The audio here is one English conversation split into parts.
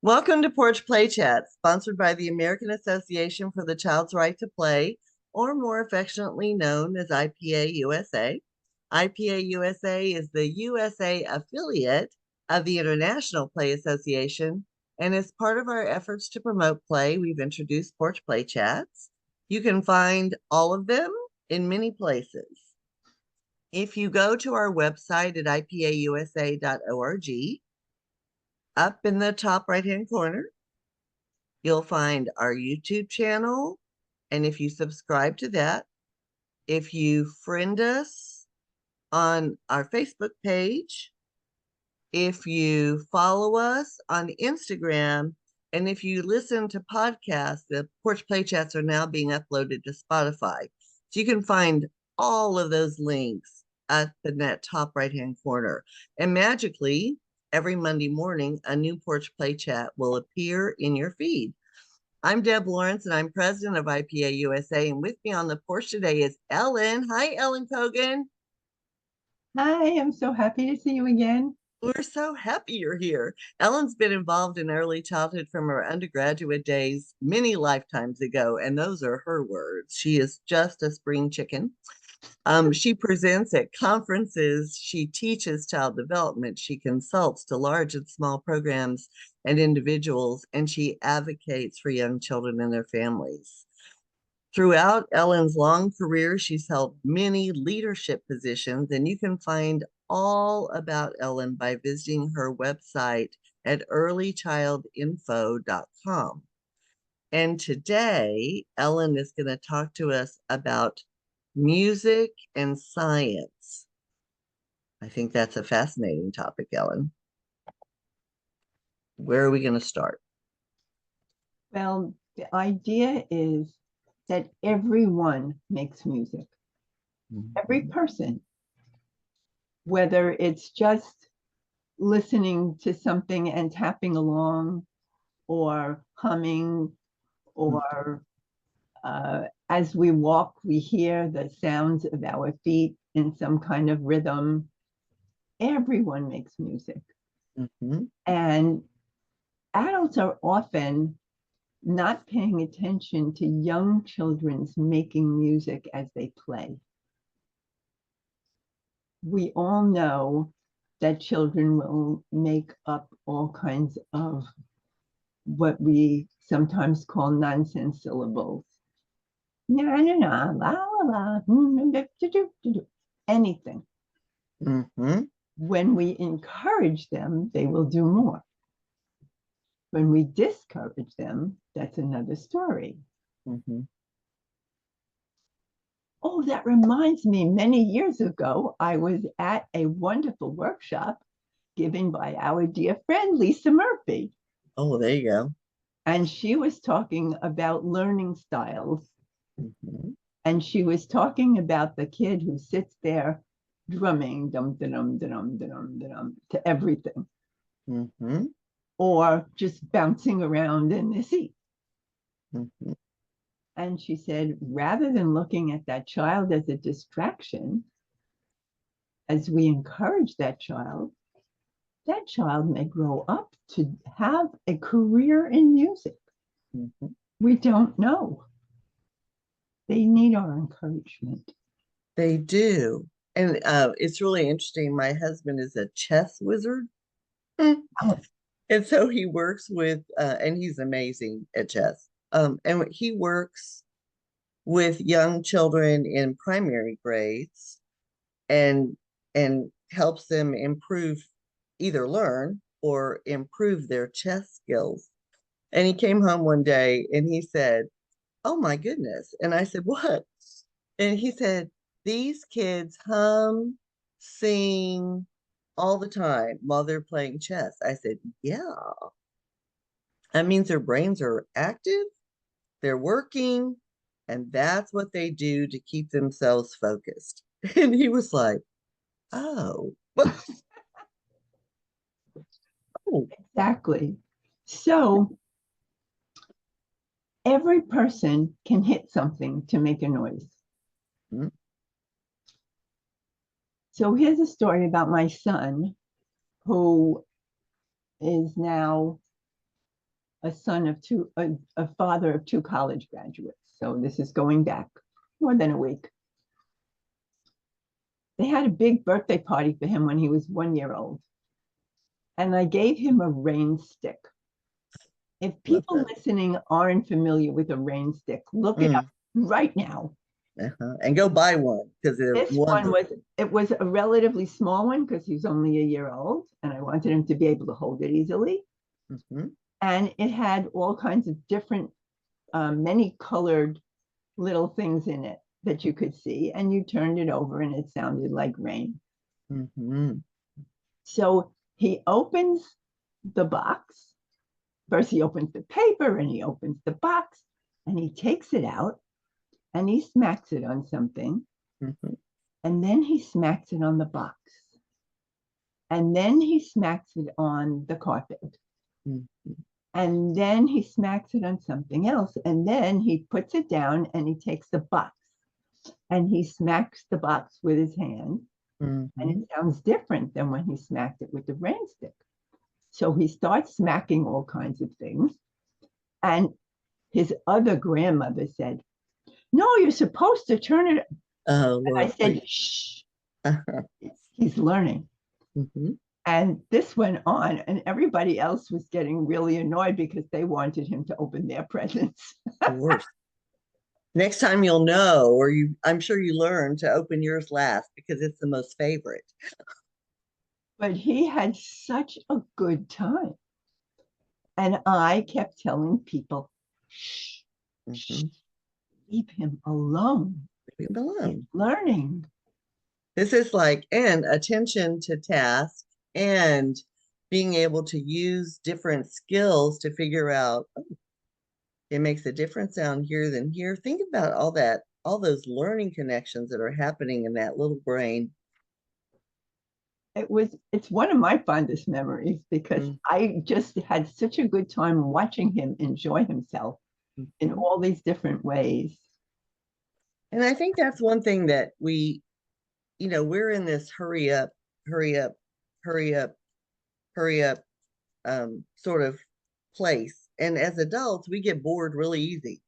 Welcome to Porch Play Chats, sponsored by the American Association for the Child's Right to Play, or more affectionately known as IPA USA. IPA USA is the USA affiliate of the International Play Association, and as part of our efforts to promote play, we've introduced Porch Play Chats. You can find all of them in many places. If you go to our website at ipausa.org, up in the top right-hand corner, you'll find our YouTube channel. And if you subscribe to that, if you friend us on our Facebook page, if you follow us on Instagram, and if you listen to podcasts, the Porch Play Chats are now being uploaded to Spotify. So you can find all of those links up in that top right-hand corner. And magically, every Monday morning, a new Porch Play Chat will appear in your feed. I'm Deb Lawrence, and I'm president of IPA USA. And with me on the porch today is Ellen. Hi, Ellen Cogan. Hi, I'm so happy to see you again. We're so happy you're here. Ellen's been involved in early childhood from her undergraduate days many lifetimes ago, and those are her words. She is just a spring chicken. She presents at conferences, she teaches child development, she consults to large and small programs and individuals, and she advocates for young children and their families. Throughout Ellen's long career, she's held many leadership positions, and you can find all about Ellen by visiting her website at earlychildinfo.com. And today, Ellen is going to talk to us about music and science. I think that's a fascinating topic, Ellen. Where are we going to start? Well, the idea is that everyone makes music. Every person, whether it's just listening to something and tapping along or humming, or as we walk, we hear the sounds of our feet in some kind of rhythm. Everyone makes music. Mm-hmm. And adults are often not paying attention to young children's making music as they play. We all know that children will make up all kinds of what we sometimes call nonsense syllables. Anything. Mm-hmm. When we encourage them, they will do more. When we discourage them, that's another story. Mm-hmm. Oh, that reminds me, many years ago, I was at a wonderful workshop given by our dear friend, Lisa Murphy. Oh, there you go. And she was talking about learning styles. Mm-hmm. And she was talking about the kid who sits there drumming dum dum dum dum dum to everything. Mm-hmm. Or just bouncing around in the seat. Mm-hmm. And she said, rather than looking at that child as a distraction, as we encourage that child may grow up to have a career in music. Mm-hmm. We don't know. They need our encouragement. They do. And it's really interesting. My husband is a chess wizard. Oh, And so he works with, and he's amazing at chess. And he works with young children in primary grades and helps them improve, either learn or improve their chess skills. And he came home one day and he said, "Oh my goodness." And I said, "What?" And he said, "These kids hum, sing all the time while they're playing chess." I said, "Yeah, that means their brains are active, they're working, and that's what they do to keep themselves focused." And he was like, "Oh." Oh. exactly. So every person can hit something to make a noise. Mm-hmm. So here's a story about my son, who is now a father of two college graduates. So this is going back more than a week. They had a big birthday party for him when he was 1 year old. And I gave him a rain stick. If people listening aren't familiar with a rain stick, look it up right now. And go buy one, because This one was a relatively small one because he was only 1 year old, and I wanted him to be able to hold it easily. And it had all kinds of different, many colored little things in it that you could see, and you turned it over and it sounded like rain. So he opens the box. First, he opens the paper and he opens the box and he takes it out and he smacks it on something. And then he smacks it on the box. And then he smacks it on the carpet. And then he smacks it on something else. And then he puts it down and he takes the box and he smacks the box with his hand. And it sounds different than when he smacked it with the rain stick. So he starts smacking all kinds of things. And his other grandmother said, "No, you're supposed to turn it." And I said, "Shh." He's learning. And this went on, and everybody else was getting really annoyed because they wanted him to open their presents. Of course. Next time you'll know, or I'm sure you learn to open yours last because it's the most favorite. But he had such a good time. And I kept telling people, shh, leave him alone. Leave him alone. He's learning. This is and attention to task and being able to use different skills to figure out, it makes a different sound here than here. Think about all those learning connections that are happening in that little brain. It's one of my fondest memories because I just had such a good time watching him enjoy himself in all these different ways. And I think that's one thing that we're in this hurry up sort of place. And as adults, we get bored really easy.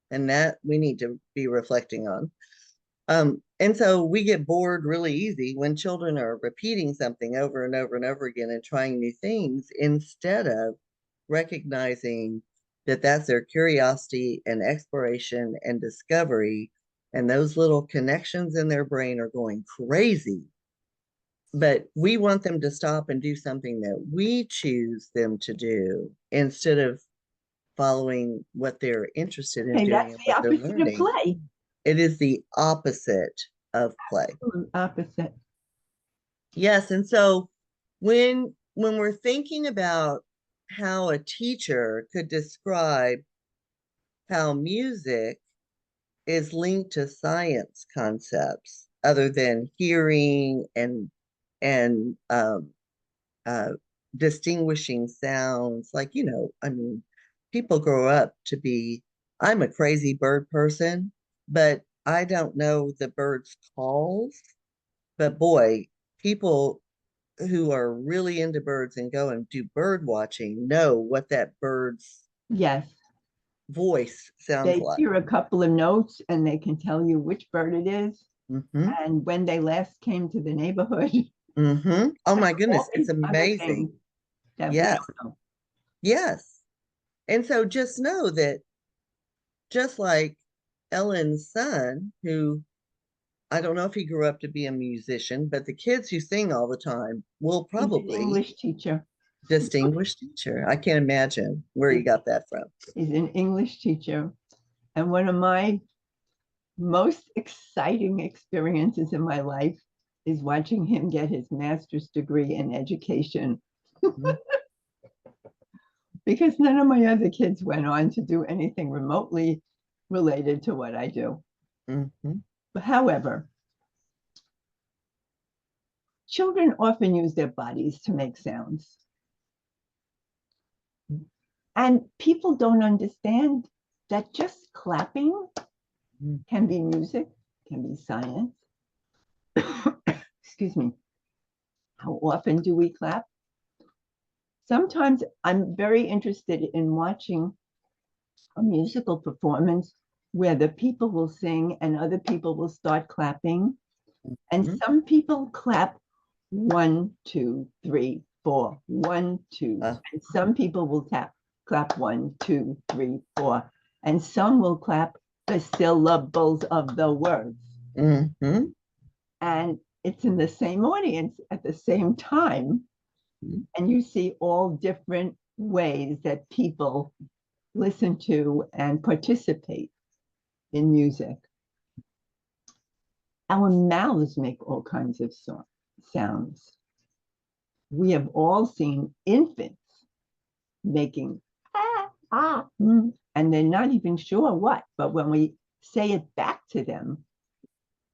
And that we need to be reflecting on. And so we get bored really easy when children are repeating something over and over and over again and trying new things instead of recognizing that that's their curiosity and exploration and discovery. And those little connections in their brain are going crazy. But we want them to stop and do something that we choose them to do instead of following what they're interested in doing. That's the opposite of play. It is the opposite of play. Opposite. Yes. And so when we're thinking about how a teacher could describe how music is linked to science concepts other than hearing and distinguishing sounds, people grow up to be, I'm a crazy bird person, but I don't know the birds' calls. But boy, people who are really into birds and go and do bird watching know what that bird's voice sounds like. They hear a couple of notes and they can tell you which bird it is and when they last came to the neighborhood. Oh my goodness, it's amazing. Yes. Yes. And so just know that just like Ellen's son, who I don't know if he grew up to be a musician, but the kids who sing all the time will probably English teacher. Distinguished teacher. I can't imagine where he got that from. He's an English teacher. And one of my most exciting experiences in my life is watching him get his master's degree in education. Because none of my other kids went on to do anything remotely related to what I do. But however, children often use their bodies to make sounds. And people don't understand that just clapping can be music, can be science. Excuse me. How often do we clap? Sometimes I'm very interested in watching a musical performance where the people will sing and other people will start clapping. And Mhm. some people clap 1, 2, 3, 4, 1, 2. Uh, And some people will clap 1, 2, 3, 4. And some will clap the syllables of the words. mhm. And it's in the same audience at the same time. And you see all different ways that people listen to and participate in music. Our mouths make all kinds of sounds. We have all seen infants making and they're not even sure what, but when we say it back to them,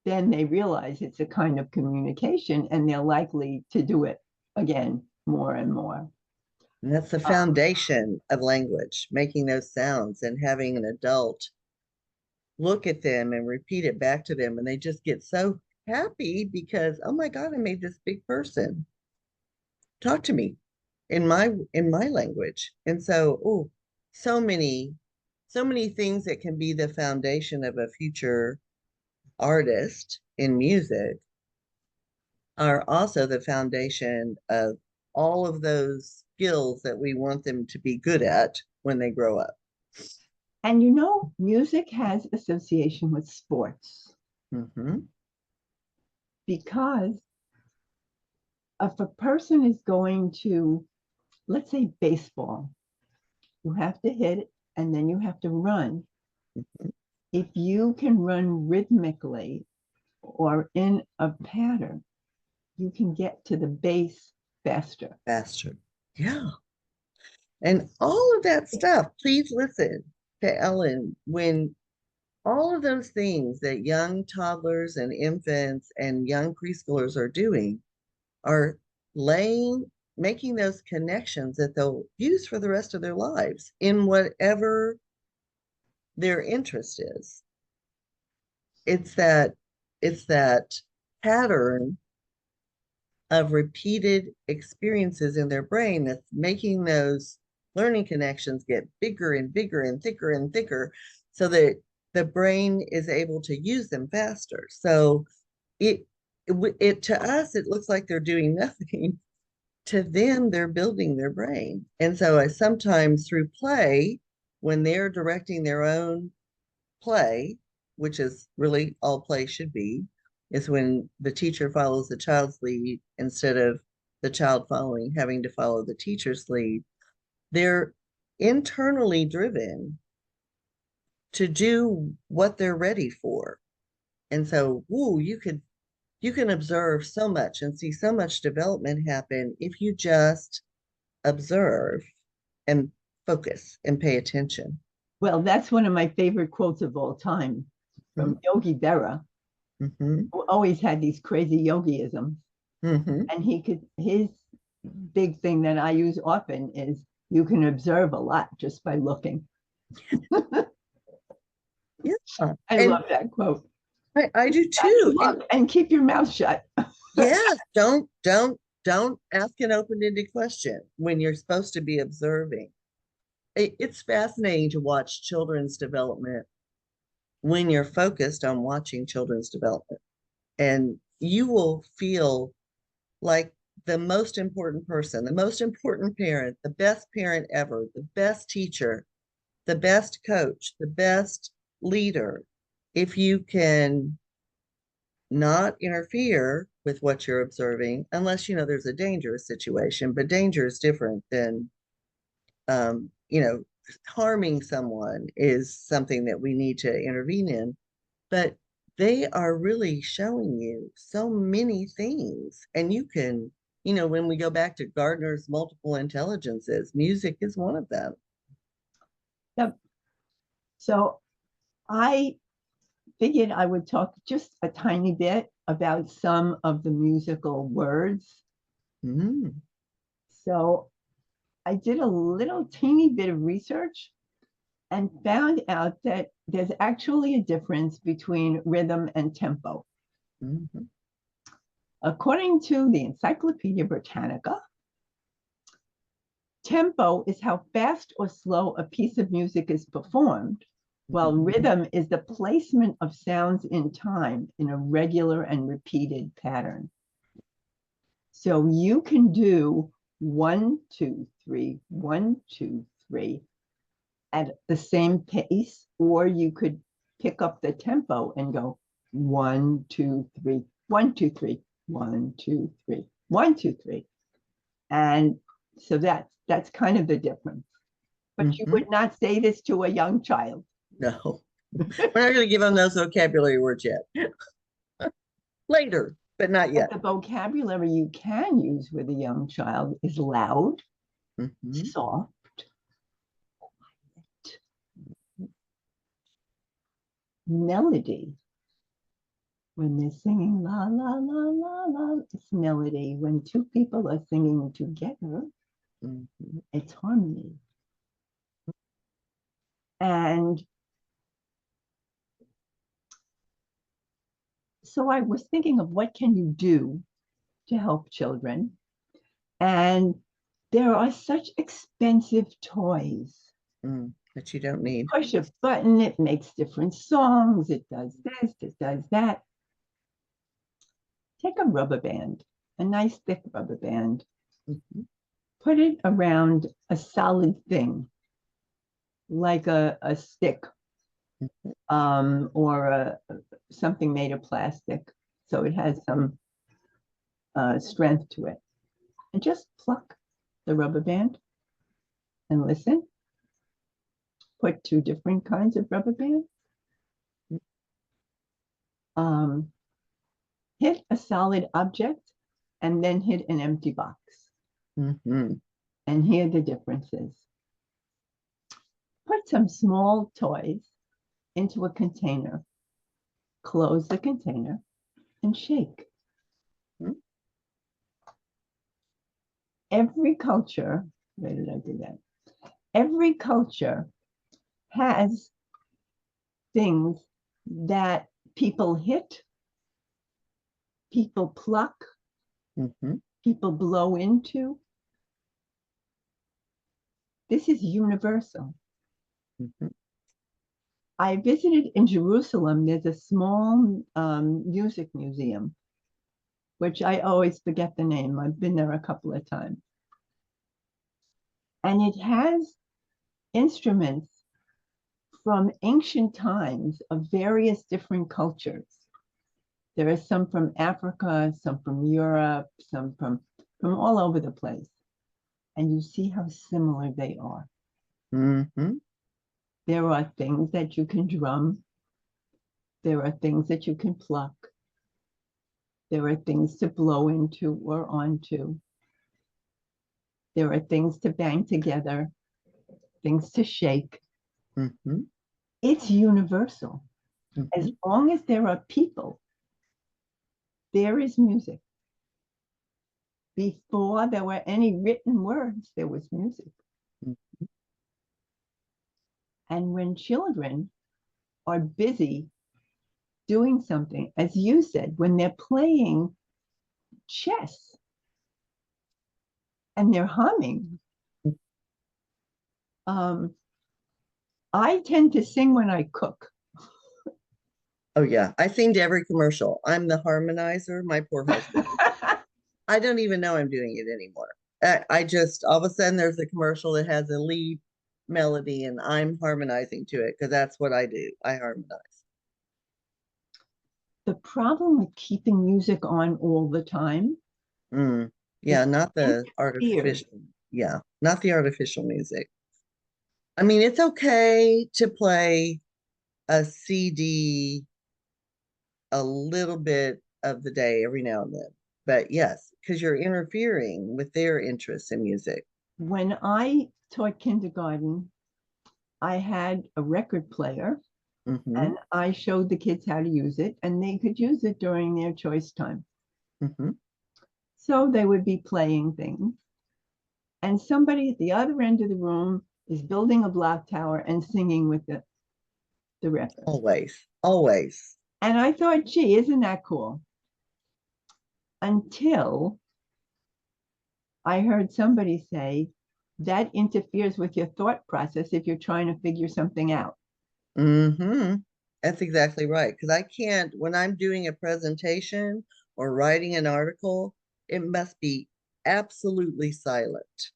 then they realize it's a kind of communication and they're likely to do it again more and more. And that's the Um, foundation of language, making those sounds and having an adult look at them and repeat it back to them. And they just get so happy because, oh my God, I made this big person talk to me in my language. And so, oh, so many, so many things that can be the foundation of a future artist in music are also the foundation of all of those skills that we want them to be good at when they grow up. and you know, music has association with sports Mm-hmm. because if a person is going to, let's say, baseball, you have to hit and then you have to run. Mm-hmm. If you can run rhythmically or in a pattern, you can get to the base faster. Faster. Yeah. And all of that stuff, please listen to Ellen when all of those things that young toddlers and infants and young preschoolers are doing are making those connections that they'll use for the rest of their lives in whatever their interest is. It's that it's that pattern of repeated experiences in their brain that's making those learning connections get bigger and bigger and thicker and thicker so that the brain is able to use them faster. So it to us it looks like they're doing nothing. To them they're building their brain. And so I sometimes through play, when they're directing their own play, which is really all play should be, is when the teacher follows the child's lead instead of the child having to follow the teacher's lead. They're internally driven to do what they're ready for. And so, ooh, you can observe so much and see so much development happen if you just observe and focus and pay attention. Well, that's one of my favorite quotes of all time from Yogi Berra, Mm-hmm. who always had these crazy yogiisms. Mm-hmm. And his big thing that I use often is you can observe a lot just by looking. Yeah. I And love that quote. I do too. And keep your mouth shut. Yes, don't ask an open-ended question when you're supposed to be observing. It's fascinating to watch children's development when you're focused on watching children's development. And you will feel like the most important person, the most important parent, the best parent ever, the best teacher, the best coach, the best leader, if you can not interfere with what you're observing unless there's a dangerous situation. But danger is different than um, you know harming someone is something that we need to intervene in. But they are really showing you so many things, and you can, when we go back to Gardner's multiple intelligences, music is one of them. Yep. So I figured I would talk just a tiny bit about some of the musical words. Mm. So I did a little teeny bit of research and found out that there's actually a difference between rhythm and tempo. Mm-hmm. According to the Encyclopedia Britannica, Tempo is how fast or slow a piece of music is performed, while rhythm is the placement of sounds in time in a regular and repeated pattern. So you can do 1, 2, 3, 1, 2, 3 at the same pace, or you could pick up the tempo and go 1, 2, 3, 1, 2, 3, 1, 2, 3, 1, 2, 3. And so that's kind of the difference. But you would not say this to a young child. No, we're not going to give them those vocabulary words yet. Later, but not yet. But the vocabulary you can use with a young child is loud, soft, quiet, melody. When they're singing la, la, la, la, la, it's melody. When two people are singing together, it's harmony. And so I was thinking of what can you do to help children? And there are such expensive toys. That you don't need. Push a button, it makes different songs, it does this, it does that. Take a rubber band, a nice thick rubber band, put it around a solid thing, like a stick, or something made of plastic, so it has some strength to it. And just pluck the rubber band and listen. Put 2 different kinds of rubber bands. Hit a solid object and then hit an empty box. And hear the differences. Put some small toys into a container. Close the container and shake. Every culture, where did I do that? Every culture has things that people hit, people pluck, people blow into. This is universal. I visited in Jerusalem. There's a small music museum, which I always forget the name. I've been there a couple of times. And it has instruments from ancient times of various different cultures. There are some from Africa, some from Europe, some from all over the place. And you see how similar they are. There are things that you can drum. There are things that you can pluck. There are things to blow into or onto. There are things to bang together, things to shake. It's universal. As long as there are people, there is music. Before there were any written words, there was music. And when children are busy doing something, as you said, when they're playing chess and they're humming, I tend to sing when I cook. Oh yeah, I sing to every commercial. I'm the harmonizer, my poor husband. I don't even know I'm doing it anymore. I just, all of a sudden there's a commercial that has a lead melody and I'm harmonizing to it because that's what I do. I harmonize. The problem with keeping music on all the time. Yeah, not the artificial. Yeah, not the artificial music. I mean, it's okay to play a CD a little bit of the day every now and then. But yes, because you're interfering with their interests in music. When I taught kindergarten, I had a record player and I showed the kids how to use it and they could use it during their choice time. So they would be playing things. And somebody at the other end of the room is building a block tower and singing with the record. Always. And I thought, gee, isn't that cool? Until I heard somebody say, that interferes with your thought process if you're trying to figure something out. Mm-hmm. That's exactly right. Because I can't, when I'm doing a presentation or writing an article, it must be absolutely silent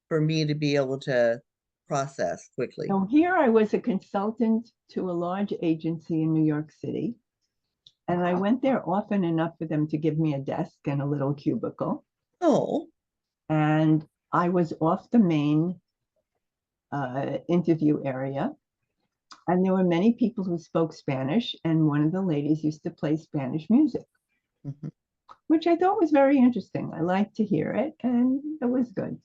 for me to be able to process quickly. So here I was a consultant to a large agency in New York City, and I went there often enough for them to give me a desk and a little cubicle. Oh, And I was off the main interview area. And there were many people who spoke Spanish, and one of the ladies used to play Spanish music, mhm. which I thought was very interesting. I liked to hear it, and it was good.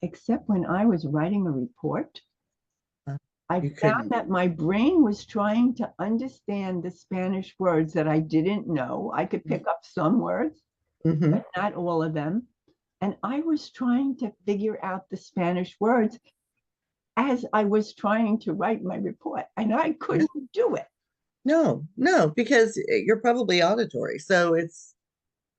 Except when I was writing a report, Uh, I you found couldn't. that my brain was trying to understand the Spanish words that I didn't know. I could pick up some words, Mm-hmm. but not all of them. And I was trying to figure out the Spanish words as I was trying to write my report, and I Yeah. couldn't do it. No, no, because you're probably auditory. So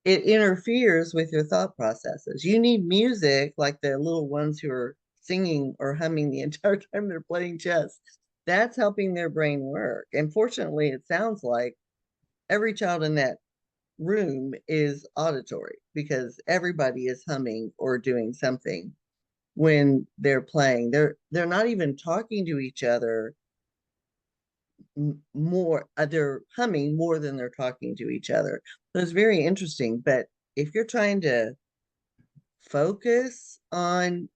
it interferes with your thought processes. You need music like the little ones who are singing or humming the entire time they're playing chess. That's helping their brain work. And fortunately, it sounds like every child in that room is auditory because everybody is humming or doing something when they're playing. They're not even talking to each other more, they're humming more than they're talking to each other. So it's very interesting. But if you're trying to focus on,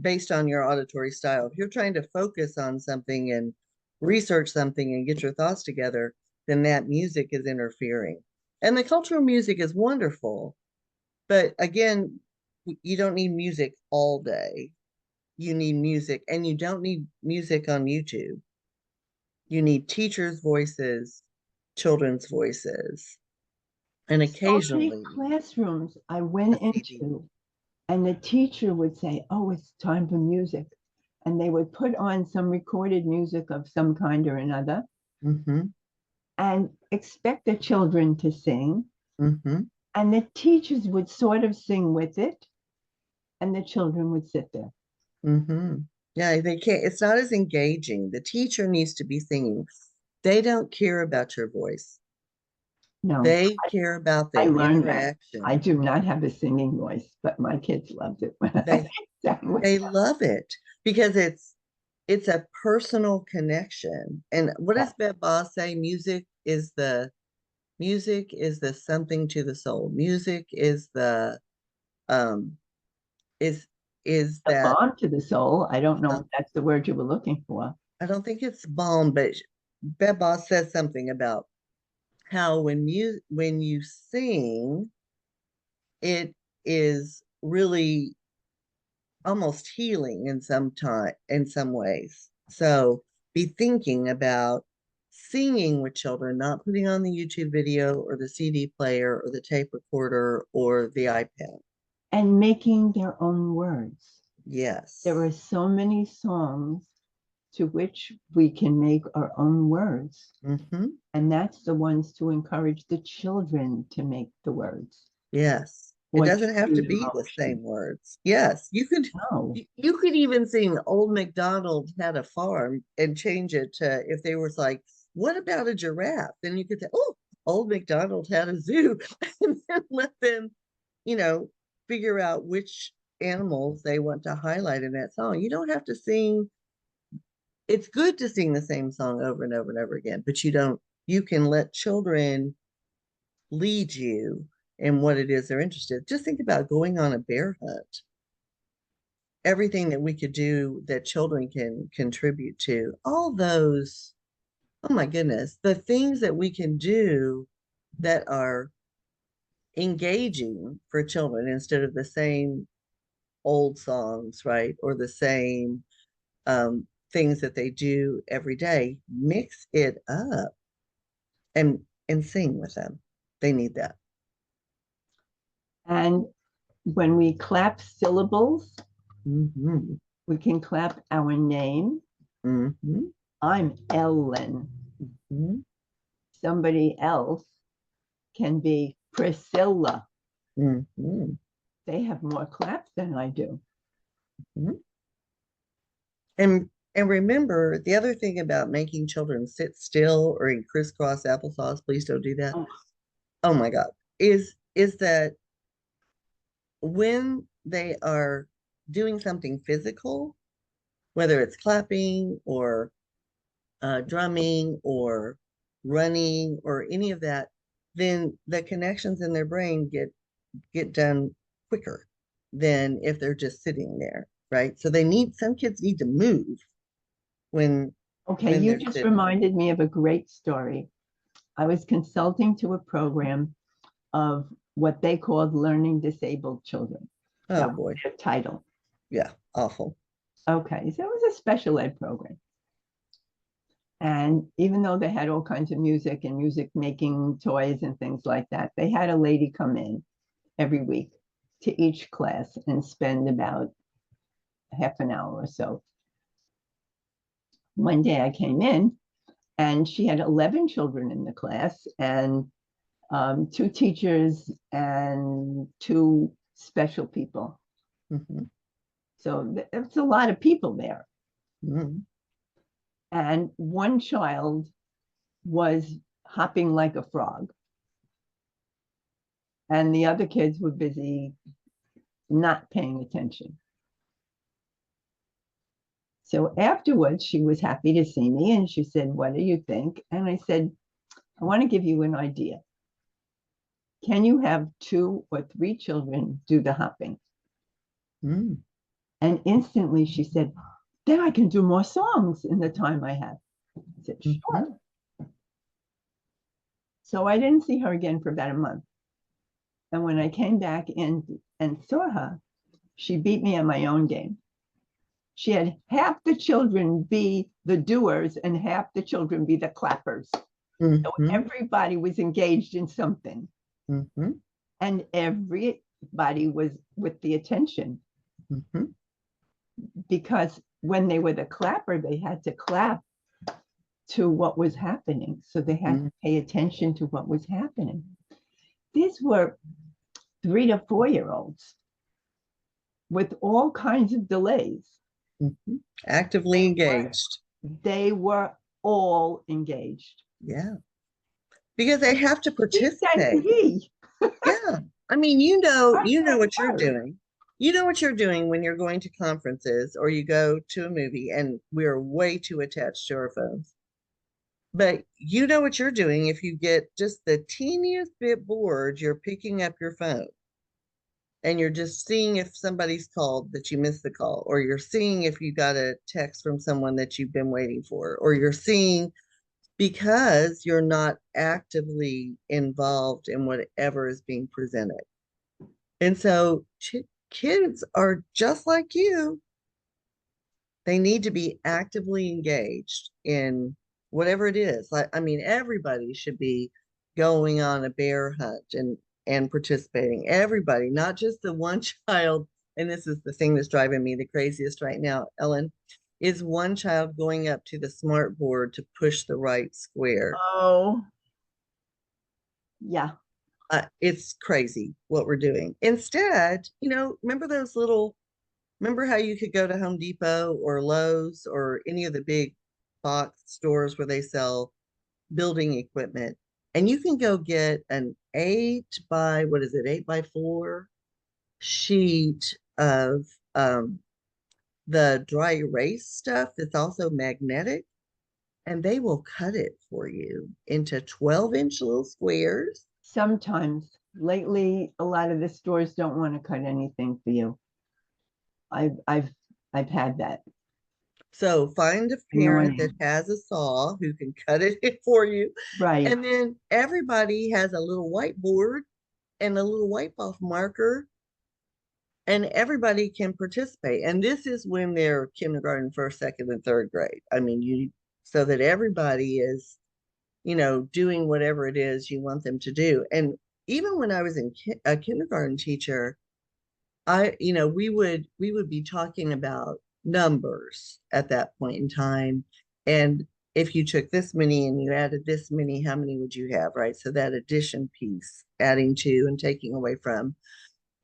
based on your auditory style, if you're trying to focus on something and research something and get your thoughts together, then that music is interfering. And the cultural music is wonderful. But again, you don't need music all day. You need music, and you don't need music on YouTube. You need teachers' voices, children's voices, and So many occasionally classrooms I a went CD. into, and the teacher would say, "Oh, it's time for music." And they would put on some recorded music of some kind or another Mm-hmm, and expect the children to sing. mm-hmm, And the teachers would sort of sing with it, and the children would sit there. mm-hmm. Yeah, they can't, it's not as engaging. The teacher needs to be singing. They don't care about your voice. No, They care about I the learned that. I interaction. do not have a singing voice, but my kids loved it when I They sang with they them. love it because it's a personal connection. And what Yeah. does Beth Boss say? Music is the something to the soul. Music um is is A that balm to the soul. I don't know uh, if that's the word you were looking for. I don't think it's balm, but Beth Boss says something about how when you sing, it is really almost healing in some ways. So be thinking about singing with children, not putting on the YouTube video or the CD player or the tape recorder or the iPad. And making their own words. There are Yes. so many songs to which we can make our own words. Mm-hmm. And that's the ones to encourage the children to make the words Yes. It or to doesn't have to use be the emotion. same words. Yes, you could No. you could even sing Old MacDonald Had a Farm and change it to if they was like, what about a giraffe? Then you could say, oh, Old MacDonald had a zoo, and then let them, you know, figure out which animals they want to highlight in that song. You don't have to sing. It's good to sing the same song over and over and over again, but you can let children lead you in what it is they're interested in. Just think about going on a bear hunt. Everything that we could do that children can contribute to, all those, oh my goodness, the things that we can do that are engaging for children instead of the same old songs, right? Or the same things that they do every day. Mix it up and sing with them. They need that. And when we clap syllables, Mm-hmm. we can clap our name. Mm-hmm. I'm Ellen. Mm-hmm. Somebody else can be Priscilla. Mm-hmm. They have more claps than I do. Mhm. And remember, the other thing about making children sit still or in crisscross applesauce, please don't do that. Oh, Oh my God, is that when they are doing something physical, whether it's clapping or drumming or running or any of that, then the connections in their brain get done quicker than if they're just sitting there, right? So some kids need to move when okay, when you they're just sitting. reminded me of a great story. I was consulting to a program of what they called learning disabled children. Oh That was boy, their title. yeah, awful. Okay, so it was a special ed program. And even though they had all kinds of music and music making toys and things like that, they had a lady come in every week to each class and spend about half an hour or so. One day I came in and she had 11 children in the class and two teachers and two special people. Hmm. So it's a lot of people there. Hmm. And one child was hopping like a frog, and the other kids were busy not paying attention. So afterwards, she was happy to see me and she said, "What do you think?" And I said, "I want to give you an idea. Can you have 2 or 3 children do the hopping?" Mm. And instantly she said, "Then I can do more songs in the time I have." I said, Hmm. "Sure." So I didn't see her again for about a month. And when I came back in and saw her, she beat me at my own game. She had half the children be the doers and half the children be the clappers. So Hmm. everybody was engaged in something Hmm. and everybody was with the attention, Hmm. because when they were the clapper, they had to clap to what was happening. So they had to pay attention to what was happening. These were 3 to 4 year olds with all kinds of delays. Hmm. Actively They were, engaged. they were all engaged. Yeah, because they have to She said participate. he. Yeah. I mean, I you know said what you're her. doing. You know what you're doing when you're going to conferences or you go to a movie, and we're way too attached to our phones. But you know what you're doing if you get just the teeniest bit bored, you're picking up your phone and you're just seeing if somebody's called that you missed the call, or you're seeing if you got a text from someone that you've been waiting for, or you're seeing because you're not actively involved in whatever is being presented. And so kids are just like you. They need to be actively engaged in whatever it is. Like, I mean, everybody should be going on a bear hunt and participating. Everybody, not just the one child. And this is the thing that's driving me the craziest right now, Ellen, is one child going up to the smart board to push the right square. Oh, yeah. It's crazy what we're doing. Instead, remember how you could go to Home Depot or Lowe's or any of the big box stores where they sell building equipment, and you can go get an 8 by 4 sheet of the dry erase stuff that's also magnetic, and they will cut it for you into 12-inch little squares. Sometimes lately, a lot of the stores don't want to cut anything for you. I've I've I've had that. So find a parent that Annoying. has a saw who can cut it for you. Right. And then everybody has a little whiteboard and a little wipe off marker, and everybody can participate. And this is when they're kindergarten, first, second, and third grade. I mean, so that everybody is, doing whatever it is you want them to do. And even when I was a kindergarten teacher, we would be talking about numbers at that point in time. And if you took this many and you added this many, how many would you have, right? So that addition piece, adding to and taking away from.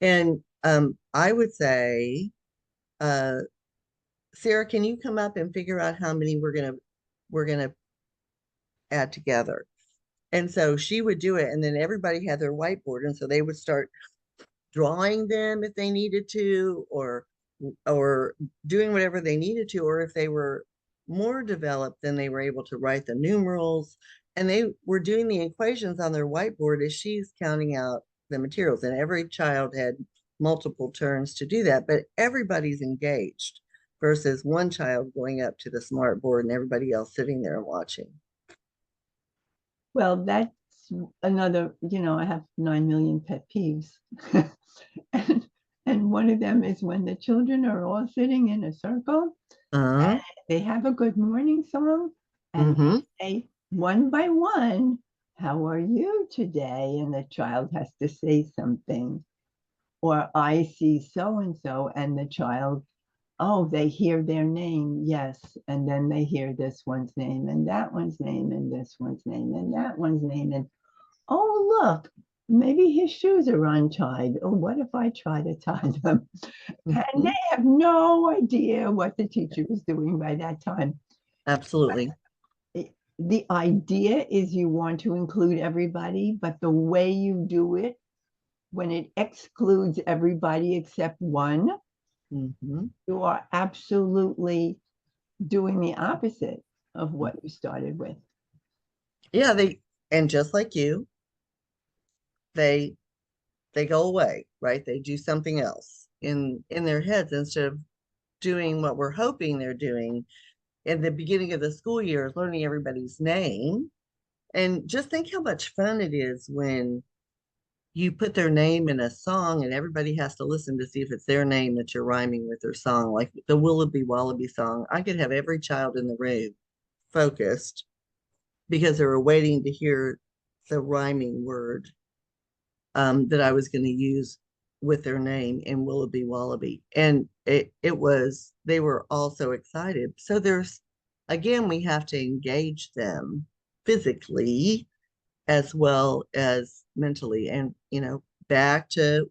And I would say, uh, Sarah, can you come up and figure out how many we're gonna add together? And so she would do it, and then everybody had their whiteboard, and so they would start drawing them if they needed to, or doing whatever they needed to, or if they were more developed, then they were able to write the numerals, and they were doing the equations on their whiteboard as she's counting out the materials. And every child had multiple turns to do that, but everybody's engaged versus one child going up to the smart board and everybody else sitting there and watching. Well, that's another, I have 9 million pet peeves. and, and one of them is when the children are all sitting in a circle, Uh-huh. they have a good morning song, and Mm-hmm. they say one by one, how are you today? And the child has to say something. Or I see so and so, and the child, oh, they hear their name, yes. And then they hear this one's name, and that one's name, and this one's name, and that one's name. And oh, look, maybe his shoes are untied. Oh, what if I try to tie them? And Mm-hmm. they have no idea what the teacher is doing by that time. Absolutely. The idea is you want to include everybody, but the way you do it, when it excludes everybody except one, Mm-hmm. you are absolutely doing the opposite of what you started with. Yeah, and just like you, they they go away, right? They do something else in their heads instead of doing what we're hoping they're doing in the beginning of the school year, learning everybody's name. And just think how much fun it is when you put their name in a song and everybody has to listen to see if it's their name that you're rhyming with their song, like the Willoughby Wallaby song. I could have every child in the room focused because they were waiting to hear the rhyming word that I was going to use with their name in Willoughby Wallaby. And it was, they were all so excited. So there's, again, we have to engage them physically as well as mentally. And, back to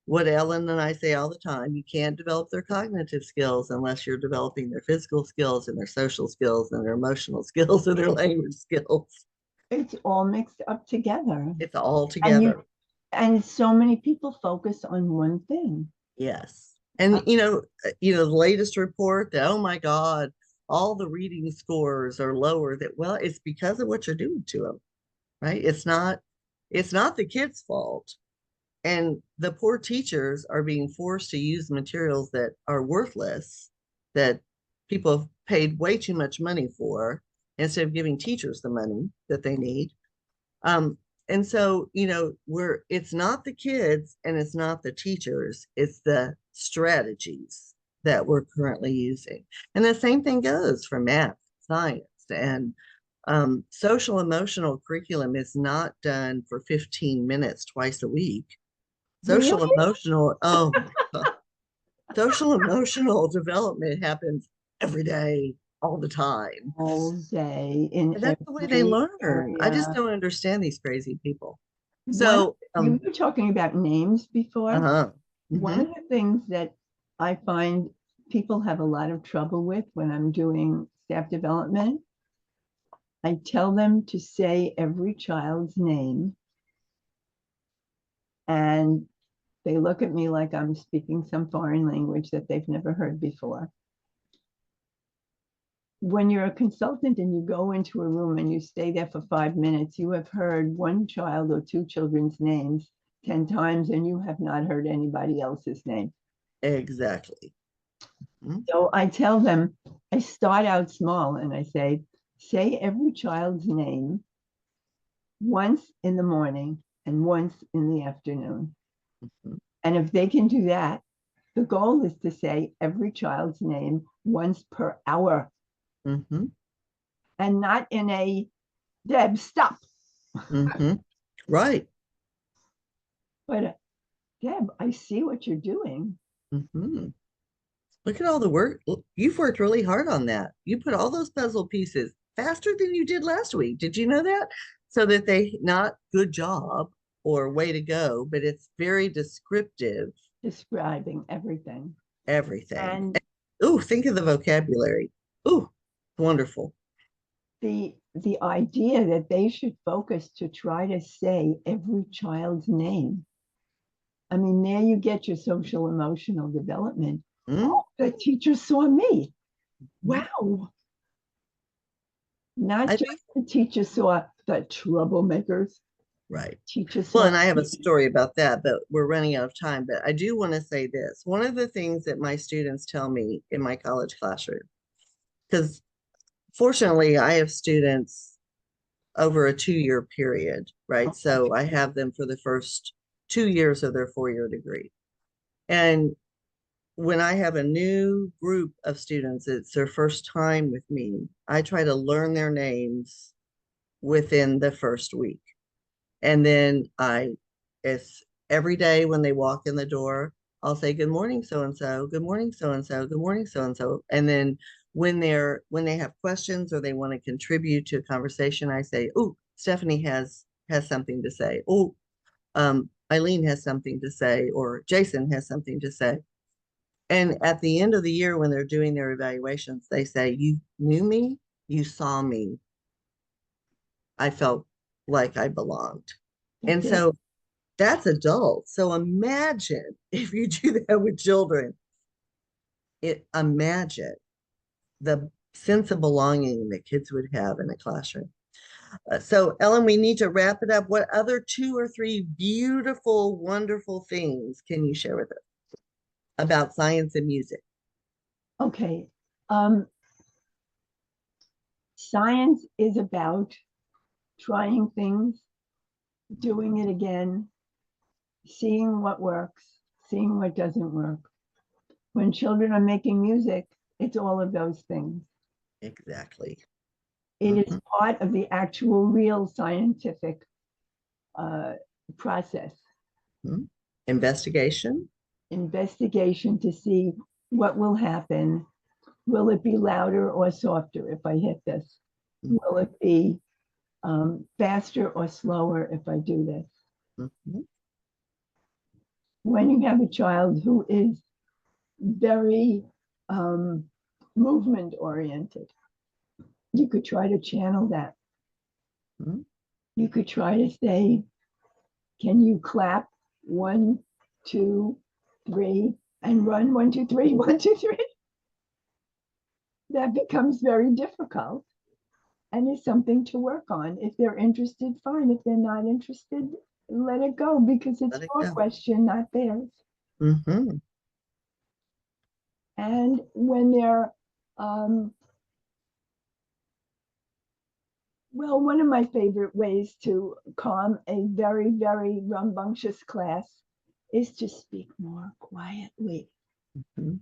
what Ellen and I say all the time, you can't develop their cognitive skills unless you're developing their physical skills and their social skills and their emotional skills and their language skills. It's all mixed up together. It's all And you together. and so many people focus on one thing. Yes. And the latest report that, oh my God, all the reading scores are lower, that, well, it's because of what you're doing to them, right? It's not the kids' fault. And the poor teachers are being forced to use materials that are worthless, that people have paid way too much money for, instead of giving teachers the money that they need. Um, and so, it's not the kids and it's not the teachers, it's the strategies that we're currently using. And the same thing goes for math, science, and social emotional curriculum is not done for 15 minutes twice a week. Really? Social emotional, oh my God. Social emotional development happens every day, all the time. All day in And that's the way they every learn. I just area. don't understand these crazy people. One, So, you were talking about names before. uh-huh. One Mm-hmm. of the things that I find people have a lot of trouble with when I'm doing staff development, I tell them to say every child's name, and they look at me like I'm speaking some foreign language that they've never heard before. When you're a consultant and you go into a room and you stay there for 5 minutes, you have heard one child or two children's names 10 times and you have not heard anybody else's name. Exactly. Mm-hmm. So I tell them, I start out small and I say every child's name once in the morning and once in the afternoon. Mm-hmm. And if they can do that, the goal is to say every child's name once per hour Mm-hmm. and not in a Deb, stop. Mm-hmm. Right. But Deb, I see what you're doing. Mm-hmm. Look at all the work. You've worked really hard on that. You put all those puzzle pieces faster than you did last week. Did you know that? So that they, not good job or way to go, but it's very descriptive describing everything. everything. And Ooh, think of the vocabulary. Ooh, wonderful. the idea that they should focus to try to say every child's name. I mean, there you get your social emotional development. Mm, Oh, the teacher saw me. Wow. Not I just think, the teacher saw the troublemakers. right. Teacher Well, saw and I have a me. story about that, but we're running out of time. But I do want to say this. One of the things that my students tell me in my college classroom, because fortunately, I have students over a 2-year period, right? So I have them for the first 2 years of their 4-year degree. And when I have a new group of students, it's their first time with me, I try to learn their names within the first week. And then it's every day when they walk in the door, I'll say, good morning, so and so, good morning, so and so, good morning, so and so. And then when they have questions or they want to contribute to a conversation, I say, oh, Stephanie has something to say. Oh, Eileen has something to say, or Jason has something to say. And at the end of the year, when they're doing their evaluations, they say, you knew me, you saw me. I felt like I belonged. And so that's adult. So imagine if you do that with children. Imagine the sense of belonging that kids would have in a classroom. So, Ellen, we need to wrap it up. What other 2 or 3 beautiful, wonderful things can you share with us about science and music? Okay. Um, Science is about trying things, doing it again, seeing what works, seeing what doesn't work. When children are making music, it's all of those things. Exactly. It is Mhm. part of the actual real scientific uh, process. Mhm. Investigation. Investigation to see what will happen. Will it be louder or softer if I hit this? Will it be faster or slower if I do this? Mhm. When you have a child who is very movement oriented, you could try to channel that. Mhm. You could try to say, can you clap 1, 2, 3 and run 1, 2, 3, 1, 2, 3? That becomes very difficult and is something to work on. If they're interested, fine. If they're not interested, let it go because it's Let it your go. question, not theirs. Mhm. And when they're, um, well, one of my favorite ways to calm a very, very rambunctious class is to speak more quietly. Mhm.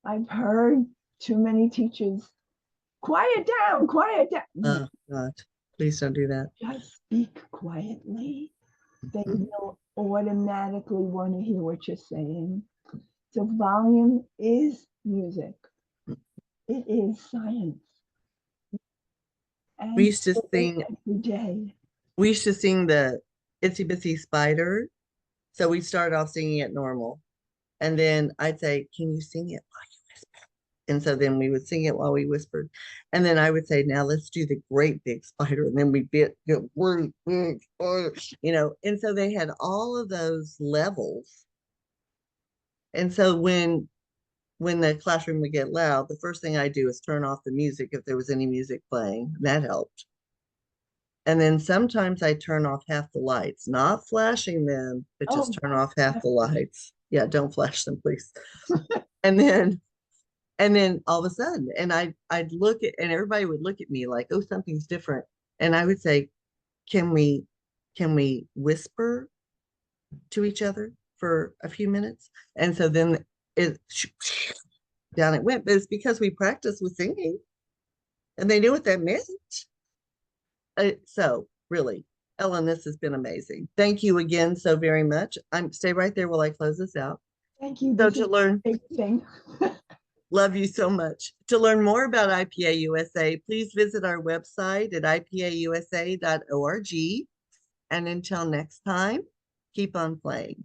I've heard too many teachers, quiet down, quiet down. No, Oh, God. Please don't do that. just speak quietly. They Mhm. will automatically want to hear what you're saying. So volume is music. It is science. We And used to sing, every day. we used to sing the Itsy Bitsy Spider. So we started off singing it normal. And then I'd say, can you sing it while you whisper? And so then we would sing it while we whispered. And then I would say, now let's do the great big spider. And then we get great big spider, And so they had all of those levels. And so when the classroom would get loud, the first thing I do is turn off the music if there was any music playing. That helped. And then sometimes I turn off half the lights, not flashing them, but Oh, just turn off half the lights. Yeah, don't flash them, please. And then all of a sudden, and I'd look at, and everybody would look at me like, oh, something's different. And I would say, can we whisper to each other for a few minutes? And so then it down it went. But it's because we practiced with singing and they knew what that meant. So really, Ellen, this has been amazing. Thank you again so very much. Stay right there while I close this out. thank you. So This to is learn, a big thing. love you so much. To learn more about IPA USA, please visit our website at ipausa.org. And until next time, keep on playing.